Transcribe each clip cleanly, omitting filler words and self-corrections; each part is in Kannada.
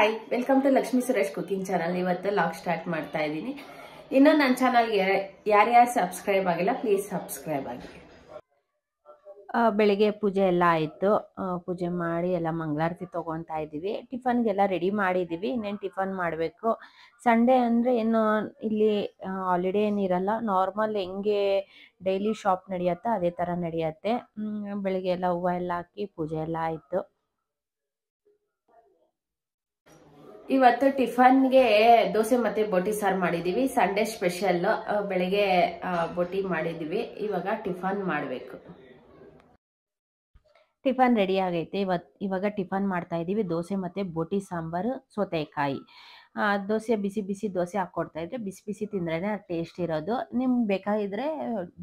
Hi, welcome to Lakshmi Suresh cooking channel. ಇವತ್ತು ಲಾಗ್ ಸ್ಟಾರ್ಟ್ ಮಾಡ್ತಾ ಇದ್ದೀನಿ. ಇನ್ನೂ ನನ್ನ ಚಾನಲ್ಗೆ ಯಾರ್ಯಾರು ಸಬ್ಸ್ಕ್ರೈಬ್ ಆಗಿಲ್ಲ ಪ್ಲೀಸ್ ಸಬ್ಸ್ಕ್ರೈಬ್ ಆಗಿ. ಬೆಳಿಗ್ಗೆ ಪೂಜೆ ಎಲ್ಲ ಆಯಿತು. ಪೂಜೆ ಮಾಡಿ ಎಲ್ಲ ಮಂಗಳಾರತಿ ತೊಗೊತಾ ಇದ್ದೀವಿ. ಟಿಫನ್ಗೆಲ್ಲ ರೆಡಿ ಮಾಡಿದ್ದೀವಿ. ಇನ್ನೇನು ಟಿಫನ್ ಮಾಡಬೇಕು. ಸಂಡೇ ಅಂದರೆ ಏನು ಇಲ್ಲಿ ಹಾಲಿಡೇ ಏನಿರಲ್ಲ, ನಾರ್ಮಲ್ ಹೆಂಗೆ ಡೈಲಿ ಶಾಪ್ ನಡೆಯುತ್ತೆ ಅದೇ ಥರ ನಡೆಯುತ್ತೆ. ಬೆಳಿಗ್ಗೆ ಎಲ್ಲ ಹೂವು ಎಲ್ಲ ಹಾಕಿ ಪೂಜೆ ಎಲ್ಲ ಆಯಿತು. ಇವತ್ತು ಟಿಫನ್ಗೆ ದೋಸೆ ಮತ್ತೆ ಬೋಟಿ ಸಾರು ಮಾಡಿದೀವಿ. Sunday special. ಬೆಳಿಗ್ಗೆ ಬೋಟಿ ಮಾಡಿದೀವಿ, ಇವಾಗ ಟಿಫನ್ ಮಾಡಬೇಕು. ಟಿಫನ್ ರೆಡಿ ಆಗೈತೆ. ಇವಾಗ ಟಿಫನ್ ಮಾಡ್ತಾ ಇದ್ದೀವಿ. ದೋಸೆ ಮತ್ತೆ ಬೋಟಿ ಸಾಂಬಾರು, ಸೌತೆಕಾಯಿ. ದೋಸೆ ಬಿಸಿ ಬಿಸಿ ದೋಸೆ ಹಾಕ್ಕೊಡ್ತಾ ಇದ್ರೆ ಬಿಸಿ ಬಿಸಿ ತಿಂದ್ರೇ ಟೇಸ್ಟ್ ಇರೋದು. ನಿಮ್ಗೆ ಬೇಕಾಗಿದ್ರೆ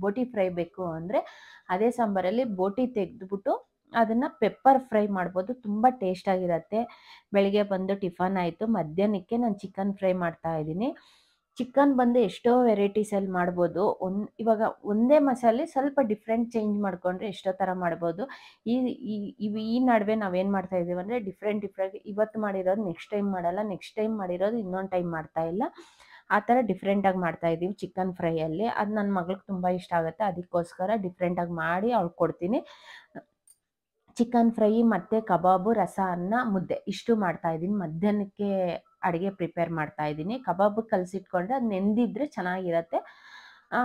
ಬೋಟಿ ಫ್ರೈ ಬೇಕು ಅಂದರೆ ಅದೇ ಸಾಂಬಾರಲ್ಲಿ ಬೋಟಿ ತೆಗೆದ್ಬಿಟ್ಟು ಅದನ್ನು ಪೆಪ್ಪರ್ ಫ್ರೈ ಮಾಡ್ಬೋದು, ತುಂಬ ಟೇಸ್ಟಾಗಿರುತ್ತೆ. ಬೆಳಿಗ್ಗೆ ಬಂದು ಟಿಫನ್ ಆಯಿತು. ಮಧ್ಯಾಹ್ನಕ್ಕೆ ನಾನು ಚಿಕನ್ ಫ್ರೈ ಮಾಡ್ತಾ ಇದ್ದೀನಿ. ಚಿಕನ್ ಬಂದು ಎಷ್ಟೋ ವೆರೈಟೀಸಲ್ಲಿ ಮಾಡ್ಬೋದು. ಇವಾಗ ಒಂದೇ ಮಸಾಲೆ ಸ್ವಲ್ಪ ಡಿಫ್ರೆಂಟ್ ಚೇಂಜ್ ಮಾಡಿಕೊಂಡ್ರೆ ಎಷ್ಟೋ ಥರ ಮಾಡ್ಬೋದು. ಈ ನಡುವೆ ನಾವೇನು ಮಾಡ್ತಾ ಇದ್ದೀವಿ ಅಂದರೆ ಡಿಫ್ರೆಂಟ್ ಇವತ್ತು ಮಾಡಿರೋದು ನೆಕ್ಸ್ಟ್ ಟೈಮ್ ಮಾಡಲ್ಲ, ನೆಕ್ಸ್ಟ್ ಟೈಮ್ ಮಾಡಿರೋದು ಇನ್ನೊಂದು ಟೈಮ್ ಮಾಡ್ತಾ ಇಲ್ಲ, ಆ ಥರ ಡಿಫ್ರೆಂಟಾಗಿ ಮಾಡ್ತಾ ಇದ್ದೀವಿ ಚಿಕನ್ ಫ್ರೈಯಲ್ಲಿ. ಅದು ನನ್ನ ಮಗಳಿಗೆ ತುಂಬ ಇಷ್ಟ ಆಗುತ್ತೆ, ಅದಕ್ಕೋಸ್ಕರ ಡಿಫ್ರೆಂಟಾಗಿ ಮಾಡಿ ಅವ್ಳಿಗೆ ಕೊಡ್ತೀನಿ. ಚಿಕನ್ ಫ್ರೈ ಮತ್ತು ಕಬಾಬು, ರಸ, ಅನ್ನ, ಮುದ್ದೆ ಇಷ್ಟು ಮಾಡ್ತಾಯಿದ್ದೀನಿ. ಮಧ್ಯಾಹ್ನಕ್ಕೆ ಅಡುಗೆ ಪ್ರಿಪೇರ್ ಮಾಡ್ತಾಯಿದ್ದೀನಿ. ಕಬಾಬು ಕಲಸಿಟ್ಕೊಂಡ್ರೆ ಅದು ನೆಂದಿದ್ರೆ ಚೆನ್ನಾಗಿರುತ್ತೆ.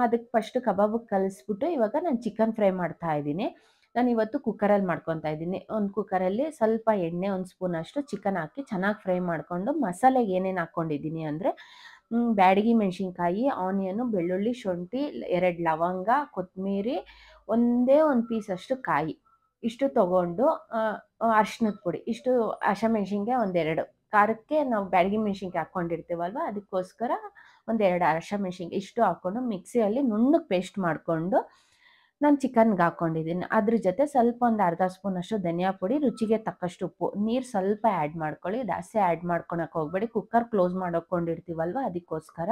ಅದಕ್ಕೆ ಫಸ್ಟು ಕಬಾಬು ಕಲಿಸ್ಬಿಟ್ಟು ಇವಾಗ ನಾನು ಚಿಕನ್ ಫ್ರೈ ಮಾಡ್ತಾಯಿದ್ದೀನಿ. ನಾನು ಇವತ್ತು ಕುಕ್ಕರಲ್ಲಿ ಮಾಡ್ಕೊತಾ ಇದ್ದೀನಿ. ಒಂದು ಕುಕ್ಕರಲ್ಲಿ ಸ್ವಲ್ಪ ಎಣ್ಣೆ, ಒಂದು ಸ್ಪೂನ್ ಅಷ್ಟು ಚಿಕನ್ ಹಾಕಿ ಚೆನ್ನಾಗಿ ಫ್ರೈ ಮಾಡಿಕೊಂಡು ಮಸಾಲೆಗೆ ಏನೇನು ಹಾಕ್ಕೊಂಡಿದ್ದೀನಿ ಅಂದರೆ ಬ್ಯಾಡಗಿ ಮೆಣಸಿನ್ಕಾಯಿ, ಆನಿಯನು, ಬೆಳ್ಳುಳ್ಳಿ, ಶುಂಠಿ, 2 ಲವಂಗ, ಕೊತ್ತಂಬರಿ, ಒಂದೇ ಒಂದು ಪೀಸ್ ಅಷ್ಟು ಕಾಯಿ, ಇಷ್ಟು ತೊಗೊಂಡು ಅರಿಶಿನದ ಪುಡಿ, ಇಷ್ಟು ಹಸಿಮೆಣ್ಸಿನ್ಕಾಯಿ ಒಂದೆರಡು, ಖಾರಕ್ಕೆ ನಾವು ಬ್ಯಾಡಗಿ ಮೆಣಸಿನ್ಕಾಯಿ ಹಾಕ್ಕೊಂಡಿರ್ತೀವಲ್ವ ಅದಕ್ಕೋಸ್ಕರ ಒಂದೆರಡು ಹಸಿಮೆಣ್ಸಿನ್ಕಾಯಿ ಇಷ್ಟು ಹಾಕ್ಕೊಂಡು ಮಿಕ್ಸಿಯಲ್ಲಿ ನುಣ್ಣಗೆ ಪೇಸ್ಟ್ ಮಾಡಿಕೊಂಡು ನಾನು ಚಿಕನ್ಗೆ ಹಾಕ್ಕೊಂಡಿದ್ದೀನಿ. ಅದ್ರ ಜೊತೆ ಸ್ವಲ್ಪ ಒಂದು ಅರ್ಧ ಸ್ಪೂನ್ ಅಷ್ಟು ಧನಿಯಾ ಪುಡಿ, ರುಚಿಗೆ ತಕ್ಕಷ್ಟು ಉಪ್ಪು, ನೀರು ಸ್ವಲ್ಪ ಆ್ಯಡ್ ಮಾಡ್ಕೊಳ್ಳಿ, ಜಾಸ್ತಿ ಆ್ಯಡ್ ಮಾಡ್ಕೊಳಕ್ಕೆ ಹೋಗಬೇಡಿ. ಕುಕ್ಕರ್ ಕ್ಲೋಸ್ ಮಾಡ್ಕೊಂಡಿರ್ತೀವಲ್ವ ಅದಕ್ಕೋಸ್ಕರ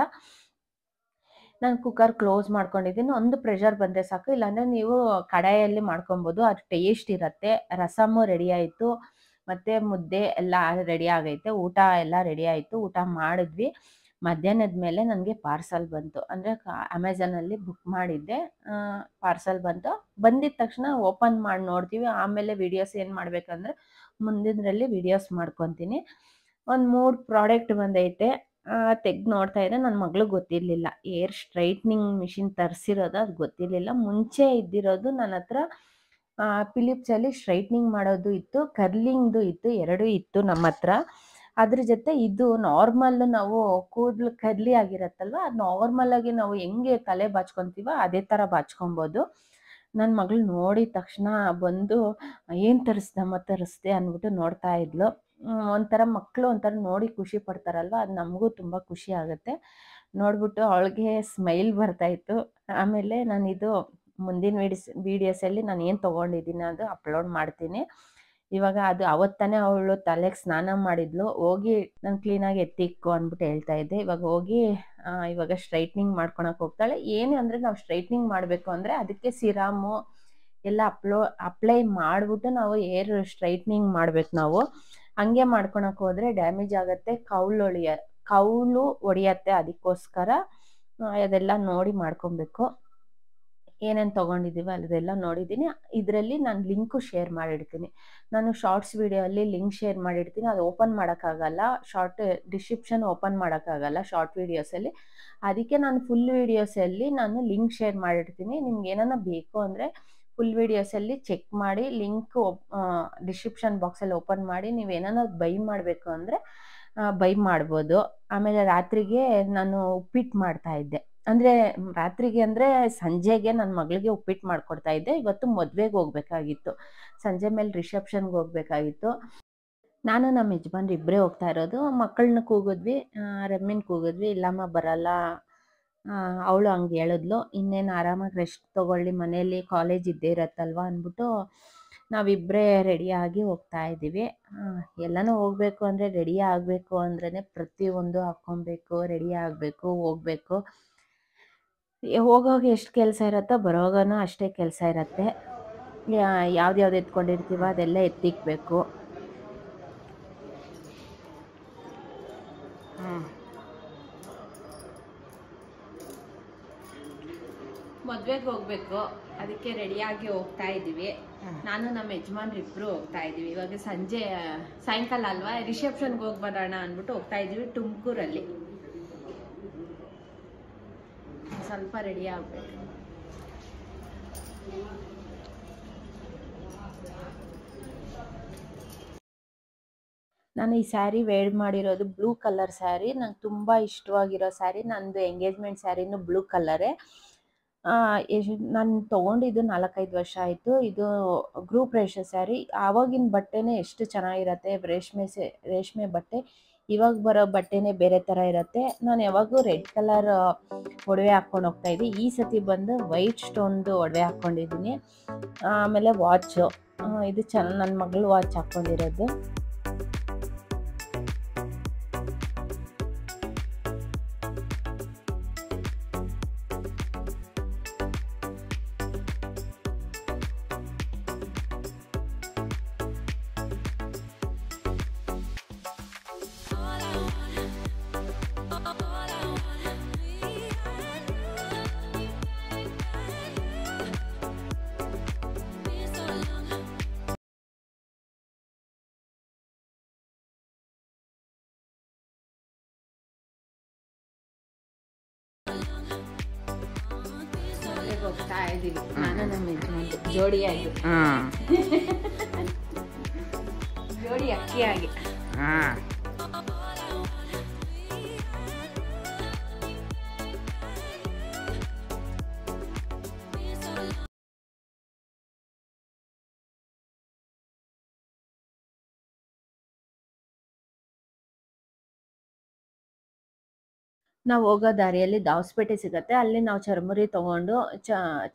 ನಾನು ಕುಕ್ಕರ್ ಕ್ಲೋಸ್ ಮಾಡ್ಕೊಂಡಿದ್ದೀನಿ. ಒಂದು ಪ್ರೆಷರ್ ಬಂದರೆ ಸಾಕು, ಇಲ್ಲಾಂದರೆ ನೀವು ಕಡಾಯಲ್ಲಿ ಮಾಡ್ಕೊಬೋದು, ಅದು ಟೇಸ್ಟ್ ಇರುತ್ತೆ. ರಸಮ್ಮು ರೆಡಿ ಆಯಿತು, ಮತ್ತು ಮುದ್ದೆ ಎಲ್ಲ ರೆಡಿ ಆಗೈತೆ. ಊಟ ಎಲ್ಲ ರೆಡಿ ಆಯಿತು. ಊಟ ಮಾಡಿದ್ವಿ. ಮಧ್ಯಾಹ್ನದ ಮೇಲೆ ನನಗೆ ಪಾರ್ಸಲ್ ಬಂತು. ಅಂದರೆ ಅಮೆಝಾನಲ್ಲಿ ಬುಕ್ ಮಾಡಿದ್ದೆ, ಪಾರ್ಸಲ್ ಬಂತು. ಬಂದಿದ್ದ ತಕ್ಷಣ ಓಪನ್ ಮಾಡಿ ನೋಡ್ತೀವಿ. ಆಮೇಲೆ ವೀಡಿಯೋಸ್ ಏನು ಮಾಡಬೇಕಂದ್ರೆ ಮುಂದಿನದ್ರಲ್ಲಿ ವೀಡಿಯೋಸ್ ಮಾಡ್ಕೊತೀನಿ. ಒಂದು 3 ಪ್ರಾಡಕ್ಟ್ ಬಂದೈತೆ. ತೆಗ್ದು ನೋಡ್ತಾ ಇದ್ದೆ. ನನ್ನ ಮಗಳಿಗೆ ಗೊತ್ತಿರಲಿಲ್ಲ ಏರ್ ಸ್ಟ್ರೈಟ್ನಿಂಗ್ ಮಿಷಿನ್ ತರಿಸಿರೋದು, ಅದು ಗೊತ್ತಿರಲಿಲ್ಲ. ಮುಂಚೆ ಇದ್ದಿರೋದು ನನ್ನ ಹತ್ರ ಫಿಲಿಪ್ಸಲ್ಲಿ ಸ್ಟ್ರೈಟ್ನಿಂಗ್ ಮಾಡೋದು ಇತ್ತು, ಕರ್ಲಿಂಗ್ದು ಇತ್ತು, ಎರಡೂ ಇತ್ತು ನಮ್ಮ ಹತ್ರ. ಅದ್ರ ಜೊತೆ ಇದು ನಾರ್ಮಲ್ ನಾವು ಕೂದಲು ಕರ್ಲಿ ಆಗಿರತ್ತಲ್ವ, ಅದು ನಾರ್ಮಲಾಗಿ ನಾವು ಹೆಂಗೆ ತಲೆ ಬಾಚ್ಕೊತೀವೋ ಅದೇ ಥರ ಬಾಚ್ಕೊಬೋದು. ನನ್ನ ಮಗಳು ನೋಡಿದ ತಕ್ಷಣ ಬಂದು ಏನು ತರಿಸ್ದೆ ಅಂದ್ಬಿಟ್ಟು ನೋಡ್ತಾ ಇದ್ಲು. ಒಂಥರ ಮಕ್ಕಳು ಒಂಥರ ನೋಡಿ ಖುಷಿ ಪಡ್ತಾರಲ್ವ, ಅದು ನಮಗೂ ತುಂಬ ಖುಷಿ ಆಗುತ್ತೆ. ನೋಡ್ಬಿಟ್ಟು ಅವಳಿಗೆ ಸ್ಮೈಲ್ ಬರ್ತಾಯಿತ್ತು. ಆಮೇಲೆ ನಾನಿದು ಮುಂದಿನ ವೀಡಿಯೋಸಲ್ಲಿ ನಾನು ಏನು ತೊಗೊಂಡಿದ್ದೀನಿ ಅದು ಅಪ್ಲೋಡ್ ಮಾಡ್ತೀನಿ. ಇವಾಗ ಅದು ಅವತ್ತಾನೆ ಅವಳು ತಲೆಗೆ ಸ್ನಾನ ಮಾಡಿದ್ಲು. ಹೋಗಿ ನಾನು ಕ್ಲೀನಾಗಿ ಎತ್ತಿಕ್ಕು ಅಂದ್ಬಿಟ್ಟು ಹೇಳ್ತಾ ಇದ್ದೆ. ಇವಾಗ ಸ್ಟ್ರೈಟ್ನಿಂಗ್ ಮಾಡ್ಕೊಳಕ್ಕೆ ಹೋಗ್ತಾಳೆ. ಏನು ಅಂದರೆ ನಾವು ಸ್ಟ್ರೈಟ್ನಿಂಗ್ ಮಾಡಬೇಕು ಅಂದರೆ ಅದಕ್ಕೆ ಸಿರಾಮು ಎಲ್ಲ ಅಪ್ಲೈ ಮಾಡಿಬಿಟ್ಟು ನಾವು ಏರ್ ಸ್ಟ್ರೈಟ್ನಿಂಗ್ ಮಾಡಬೇಕು. ನಾವು ಹಂಗೆ ಮಾಡ್ಕೊಳಕ್ಕೆ ಹೋದರೆ ಡ್ಯಾಮೇಜ್ ಆಗುತ್ತೆ, ಕೌಲು ಒಡೆಯತ್ತೆ. ಅದಕ್ಕೋಸ್ಕರ ಅದೆಲ್ಲ ನೋಡಿ ಮಾಡ್ಕೊಬೇಕು. ಏನೇನು ತೊಗೊಂಡಿದ್ದೀವಿ ಅದೆಲ್ಲ ನೋಡಿದ್ದೀನಿ. ಇದರಲ್ಲಿ ನಾನು ಲಿಂಕು ಶೇರ್ ಮಾಡಿರ್ತೀನಿ. ನಾನು ಶಾರ್ಟ್ಸ್ ವೀಡಿಯೋಲ್ಲಿ ಲಿಂಕ್ ಶೇರ್ ಮಾಡಿರ್ತೀನಿ, ಅದು ಓಪನ್ ಮಾಡೋಕ್ಕಾಗಲ್ಲ. ಡಿಸ್ಕ್ರಿಪ್ಷನ್ ಓಪನ್ ಮಾಡೋಕ್ಕಾಗಲ್ಲ ಶಾರ್ಟ್ ವೀಡಿಯೋಸಲ್ಲಿ. ಅದಕ್ಕೆ ನಾನು ಫುಲ್ ವೀಡಿಯೋಸಲ್ಲಿ ನಾನು ಲಿಂಕ್ ಶೇರ್ ಮಾಡಿರ್ತೀನಿ. ನಿಮ್ಗೆ ಏನಾನ ಬೇಕು ಅಂದರೆ ಫುಲ್ ವೀಡಿಯೋಸಲ್ಲಿ ಚೆಕ್ ಮಾಡಿ ಲಿಂಕ್ ಡಿಸ್ಕ್ರಿಪ್ಷನ್ ಬಾಕ್ಸಲ್ಲಿ ಓಪನ್ ಮಾಡಿ ನೀವು ಏನಾನ ಬೈ ಮಾಡಬೇಕು ಅಂದರೆ ಬೈ ಮಾಡ್ಬೋದು. ಆಮೇಲೆ ರಾತ್ರಿಗೆ ನಾನು ಉಪ್ಪಿಟ್ಟು ಮಾಡ್ತಾಯಿದ್ದೆ. ಅಂದರೆ ರಾತ್ರಿಗೆ ಅಂದರೆ ಸಂಜೆಗೆ ನನ್ನ ಮಗಳಿಗೆ ಉಪ್ಪಿಟ್ಟು ಮಾಡಿಕೊಡ್ತಾ ಇದ್ದೆ. ಇವತ್ತು ಮದುವೆಗೆ ಹೋಗ್ಬೇಕಾಗಿತ್ತು, ಸಂಜೆ ಮೇಲೆ ರಿಸೆಪ್ಷನ್ಗೆ ಹೋಗ್ಬೇಕಾಗಿತ್ತು. ನಾನು ನಮ್ಮ ಯಜಮಾನ್ರು ಇಬ್ಬರೇ ಹೋಗ್ತಾ ಇರೋದು. ಮಕ್ಕಳನ್ನ ಕೂಗಿದ್ವಿ, ರಮ್ಮಿನ ಕೂಗಿದ್ವಿ, ಇಲ್ಲಮ್ಮ ಬರಲ್ಲ, ಅವಳು ಹಂಗೆ ಹೇಳಿದ್ಲು. ಇನ್ನೇನು ಆರಾಮಾಗಿ ರೆಸ್ಟ್ ತೊಗೊಳ್ಳಿ, ಮನೇಲಿ ಕಾಲೇಜ್ ಇದ್ದೇ ಇರತ್ತಲ್ವ ಅಂದ್ಬಿಟ್ಟು ನಾವಿಬ್ಬರೇ ರೆಡಿಯಾಗಿ ಹೋಗ್ತಾ ಇದ್ದೀವಿ. ಎಲ್ಲನೂ ಹೋಗಬೇಕು ಅಂದರೆ ರೆಡಿ ಆಗಬೇಕು ಅಂದ್ರೇ ಪ್ರತಿಯೊಂದು ಹಾಕ್ಕೊಬೇಕು, ರೆಡಿ ಆಗಬೇಕು, ಹೋಗಬೇಕು. ಹೋಗೋವಾಗ ಎಷ್ಟು ಕೆಲಸ ಇರುತ್ತೋ ಬರೋವಾಗನೂ ಅಷ್ಟೇ ಕೆಲಸ ಇರುತ್ತೆ. ಯಾವ್ದು ಎತ್ಕೊಂಡಿರ್ತೀವೋ ಅದೆಲ್ಲ ಎತ್ತಿಕ್ಬೇಕು. ಮದ್ವೆಗೆ ಹೋಗ್ಬೇಕು, ಅದಕ್ಕೆ ರೆಡಿಯಾಗಿ ಹೋಗ್ತಾ ಇದ್ದೀವಿ. ನಾನು ನಮ್ಮ ಯಜಮಾನ್ರು ಇಬ್ರು ಹೋಗ್ತಾ ಇದ್ದೀವಿ. ಇವಾಗ ಸಂಜೆ ಸಾಯಂಕಾಲ ಅಲ್ವಾ, ರಿಸೆಪ್ಷನ್ಗೆ ಹೋಗಿ ಬರೋಣ ಅಂದ್ಬಿಟ್ಟು ಹೋಗ್ತಾ ಇದ್ದೀವಿ ತುಮಕೂರಲ್ಲಿ. ಸ್ವಲ್ಪ ರೆಡಿ ಆಗ್ಬೇಕು. ನಾನು ಈ ಸ್ಯಾರಿ ವೇರ್ ಮಾಡಿರೋದು ಬ್ಲೂ ಕಲರ್ ಸ್ಯಾರಿ. ನಂಗೆ ತುಂಬ ಇಷ್ಟವಾಗಿರೋ ಸ್ಯಾರಿ. ನಂದು ಎಂಗೇಜ್ಮೆಂಟ್ ಸ್ಯಾರಿನೂ ಬ್ಲೂ ಕಲರೇ. ನಾನು ತೊಗೊಂಡಿದ್ದು 4-5 ವರ್ಷ ಆಯಿತು. ಇದು ಗ್ರೂಪ್ ರೇಷನ್ ಸ್ಯಾರಿ. ಆವಾಗಿನ ಬಟ್ಟೆನೇ ಎಷ್ಟು ಚೆನ್ನಾಗಿರತ್ತೆ, ರೇಷ್ಮೆ ಬಟ್ಟೆ. ಇವಾಗ ಬರೋ ಬಟ್ಟೆನೇ ಬೇರೆ ಥರ ಇರುತ್ತೆ. ನಾನು ಯಾವಾಗೂ ರೆಡ್ ಕಲರ್ ಒಡವೆ ಹಾಕ್ಕೊಂಡು ಹೋಗ್ತಾ ಇದ್ದೆ. ಈ ಸತಿ ಬಂದು ವೈಟ್ ಸ್ಟೋನ್ದು ಒಡವೆ ಹಾಕ್ಕೊಂಡಿದ್ದೀನಿ. ಆಮೇಲೆ ವಾಚು, ಇದು ನನ್ನ ಮಗಳು ವಾಚ್ ಹಾಕ್ಕೊಂಡಿರೋದು. ಹೋಗ್ತಾ ಇದ್ದೀವಿ ನಾನು ನಮ್ಮ ಯಜಮಾನ್ರು ಜೋಡಿಯಾಗಿ, ಜೋಡಿ ಅಕ್ಕಿಯಾಗಿ. ನಾವು ಹೋಗೋ ದಾರಿಯಲ್ಲಿ ದಾವಸ್ಪೇಟೆ ಸಿಗುತ್ತೆ. ಅಲ್ಲಿ ನಾವು ಚರ್ಮುರಿ ತೊಗೊಂಡು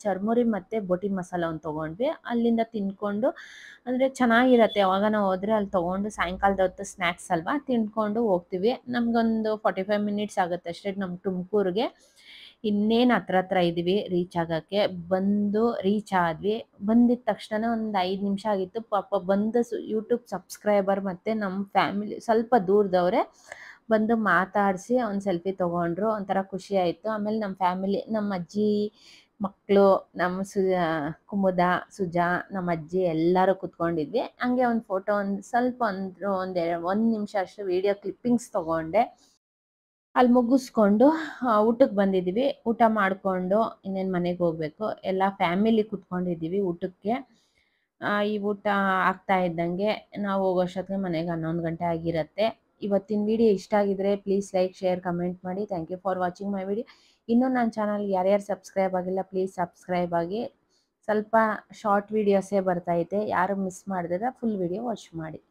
ಚರ್ಮುರಿ ಮತ್ತು ಬೋಟಿ ಮಸಾಲ ಒಂದು ತೊಗೊಂಡ್ವಿ. ಅಲ್ಲಿಂದ ತಿಂದ್ಕೊಂಡು, ಅಂದರೆ ಚೆನ್ನಾಗಿರತ್ತೆ. ಯಾವಾಗ ನಾವು ಹೋದರೆ ಅಲ್ಲಿ ತೊಗೊಂಡು ಸಾಯಂಕಾಲದ ಹೊತ್ತು ಸ್ನ್ಯಾಕ್ಸ್ ಅಲ್ವಾ, ತಿಂದ್ಕೊಂಡು ಹೋಗ್ತೀವಿ. ನಮಗೊಂದು 45 ಮಿನಿಟ್ಸ್ ಆಗುತ್ತೆ ಅಷ್ಟೇ ನಮ್ಮ ತುಮಕೂರಿಗೆ. ಇನ್ನೇನು ಹತ್ರ ಇದ್ದೀವಿ ರೀಚ್ ಆಗೋಕ್ಕೆ. ಬಂದು ರೀಚ್ ಆದ್ವಿ. ಬಂದಿದ್ದ ತಕ್ಷಣ ಒಂದು 5 ನಿಮಿಷ ಆಗಿತ್ತು. ಪಾಪ ಬಂದು ಯೂಟ್ಯೂಬ್ ಸಬ್ಸ್ಕ್ರೈಬರ್ ಮತ್ತು ನಮ್ಮ ಫ್ಯಾಮಿಲಿ ಸ್ವಲ್ಪ ದೂರದವರೇ ಬಂದು ಮಾತಾಡಿಸಿ ಒಂದು ಸೆಲ್ಫಿ ತೊಗೊಂಡ್ರು. ಒಂಥರ ಖುಷಿ ಆಯಿತು. ಆಮೇಲೆ ನಮ್ಮ ಫ್ಯಾಮಿಲಿ, ನಮ್ಮ ಅಜ್ಜಿ ಮಕ್ಕಳು, ನಮ್ಮ ಕುಮುದ, ಸುಜಾ, ನಮ್ಮ ಅಜ್ಜಿ ಎಲ್ಲರೂ ಕೂತ್ಕೊಂಡಿದ್ವಿ. ಹಂಗೆ ಒಂದು ಫೋಟೋ ಸ್ವಲ್ಪ ಒಂದು ನಿಮಿಷ ಅಷ್ಟು ವೀಡಿಯೋ ಕ್ಲಿಪ್ಪಿಂಗ್ಸ್ ತೊಗೊಂಡೆ. ಅಲ್ಲಿ ಮುಗಿಸ್ಕೊಂಡು ಊಟಕ್ಕೆ ಬಂದಿದ್ದೀವಿ. ಊಟ ಮಾಡಿಕೊಂಡು ಇನ್ನೇನು ಮನೆಗೆ ಹೋಗಬೇಕು. ಎಲ್ಲ ಫ್ಯಾಮಿಲಿ ಕೂತ್ಕೊಂಡಿದ್ದೀವಿ ಊಟಕ್ಕೆ. ಈ ಊಟ ಆಗ್ತಾ ಇದ್ದಂಗೆ ನಾವು ಹೋಗೋಷ್ಟೊತ್ತಿಗೆ ಮನೆಗೆ 11 ಗಂಟೆ ಆಗಿರುತ್ತೆ. ಇವತ್ತಿನ ವಿಡಿಯೋ ಇಷ್ಟ ಆಗಿದ್ರೆ ಪ್ಲೀಸ್ ಲೈಕ್, ಶೇರ್, ಕಮೆಂಟ್ ಮಾಡಿ. Thank you for watching my video. ಇನ್ನೂ ನನ್ನ ಚಾನಲ್ಗೆ ಯಾರ್ಯಾರು ಸಬ್ಸ್ಕ್ರೈಬ್ ಆಗಿಲ್ಲ ಪ್ಲೀಸ್ ಸಬ್ಸ್ಕ್ರೈಬ್ ಆಗಿ. ಸ್ವಲ್ಪ ಶಾರ್ಟ್ ವೀಡಿಯೋಸೇ ಬರ್ತೈತೆ, ಯಾರು ಮಿಸ್ ಮಾಡಿದ್ರೆ ಫುಲ್ ವಿಡಿಯೋ ವಾಚ್ ಮಾಡಿ.